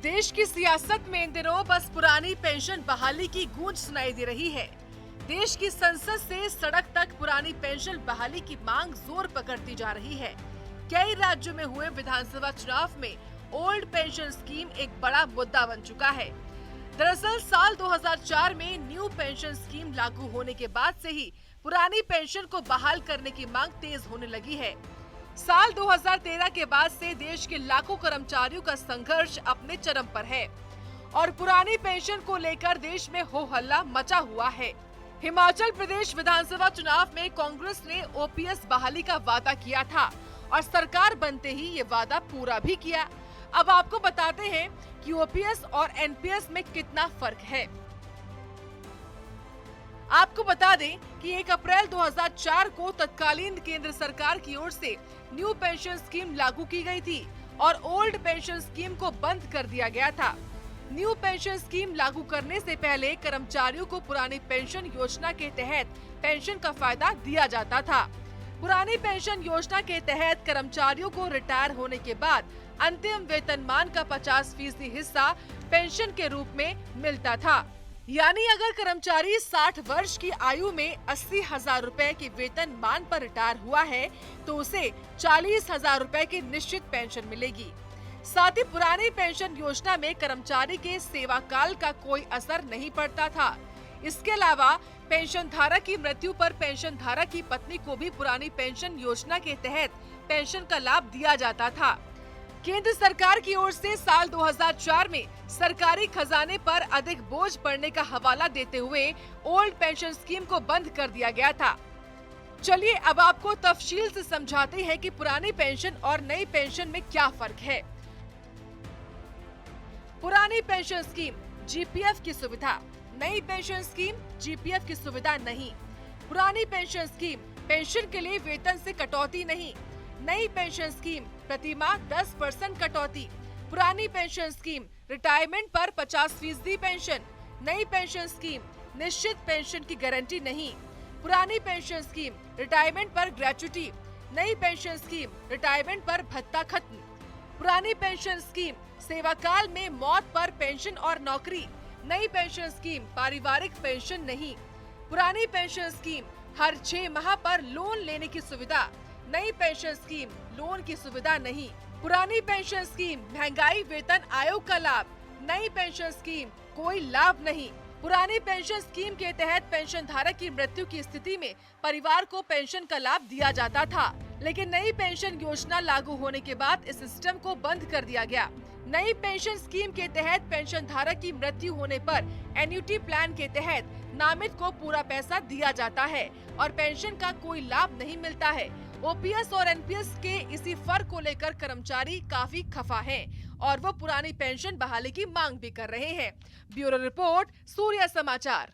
देश की सियासत में इन दिनों बस पुरानी पेंशन बहाली की गूंज सुनाई दे रही है। देश की संसद से सड़क तक पुरानी पेंशन बहाली की मांग जोर पकड़ती जा रही है। कई राज्यों में हुए विधानसभा चुनाव में ओल्ड पेंशन स्कीम एक बड़ा मुद्दा बन चुका है। दरअसल साल 2004 में न्यू पेंशन स्कीम लागू होने के बाद से ही पुरानी पेंशन को बहाल करने की मांग तेज होने लगी है। साल 2013 के बाद से देश के लाखों कर्मचारियों का संघर्ष अपने चरम पर है और पुरानी पेंशन को लेकर देश में हो हल्ला मचा हुआ है। हिमाचल प्रदेश विधानसभा चुनाव में कांग्रेस ने ओपीएस बहाली का वादा किया था और सरकार बनते ही ये वादा पूरा भी किया। अब आपको बताते हैं कि ओपीएस और एनपीएस में कितना फर्क है। आपको बता दें कि 1 अप्रैल 2004 को तत्कालीन केंद्र सरकार की ओर से न्यू पेंशन स्कीम लागू की गई थी और ओल्ड पेंशन स्कीम को बंद कर दिया गया था। न्यू पेंशन स्कीम लागू करने से पहले कर्मचारियों को पुरानी पेंशन योजना के तहत पेंशन का फायदा दिया जाता था। पुरानी पेंशन योजना के तहत कर्मचारियों को रिटायर होने के बाद अंतिम वेतनमान का 50% हिस्सा पेंशन के रूप में मिलता था। यानी अगर कर्मचारी 60 वर्ष की आयु में 80,000 रुपए के वेतन मान पर रिटायर हुआ है तो उसे 40,000 रुपए की निश्चित पेंशन मिलेगी। साथ ही पुरानी पेंशन योजना में कर्मचारी के सेवा काल का कोई असर नहीं पड़ता था। इसके अलावा पेंशन धारक की मृत्यु पर पेंशन धारक की पत्नी को भी पुरानी पेंशन योजना के तहत पेंशन का लाभ दिया जाता था। केंद्र सरकार की ओर से साल 2004 में सरकारी खजाने पर अधिक बोझ पड़ने का हवाला देते हुए ओल्ड पेंशन स्कीम को बंद कर दिया गया था। चलिए अब आपको तफसील से समझाते हैं कि पुरानी पेंशन और नई पेंशन में क्या फर्क है। पुरानी पेंशन स्कीम जीपीएफ की सुविधा, नई पेंशन स्कीम जीपीएफ की सुविधा नहीं। पुरानी पेंशन स्कीम पेंशन के लिए वेतन से कटौती नहीं। नई पेंशन स्कीम प्रति माह 10% कटौती। पुरानी पेंशन स्कीम रिटायरमेंट पर 50% पेंशन। नई पेंशन स्कीम निश्चित पेंशन की गारंटी नहीं। पुरानी पेंशन स्कीम रिटायरमेंट पर ग्रेच्युटी। नई पेंशन स्कीम रिटायरमेंट पर भत्ता खत्म। पुरानी पेंशन स्कीम सेवा काल में मौत पर पेंशन और नौकरी। नई पेंशन स्कीम पारिवारिक पेंशन नहीं। पुरानी पेंशन स्कीम हर 6 माह पर लोन लेने की सुविधा। नई पेंशन स्कीम लोन की सुविधा नहीं। पुरानी पेंशन स्कीम महंगाई वेतन आयोग का लाभ। नई पेंशन स्कीम कोई लाभ नहीं। पुरानी पेंशन स्कीम के तहत पेंशन धारक की मृत्यु की स्थिति में परिवार को पेंशन का लाभ दिया जाता था, लेकिन नई पेंशन योजना लागू होने के बाद इस सिस्टम को बंद कर दिया गया। नई पेंशन स्कीम के तहत पेंशन धारक की मृत्यु होने पर एन्युटी प्लान के तहत नामित को पूरा पैसा दिया जाता है और पेंशन का कोई लाभ नहीं मिलता है। ओपीएस और एनपीएस के इसी फर्क को लेकर कर्मचारी काफी खफा हैं और वो पुरानी पेंशन बहाली की मांग भी कर रहे हैं। ब्यूरो रिपोर्ट, सूर्य समाचार।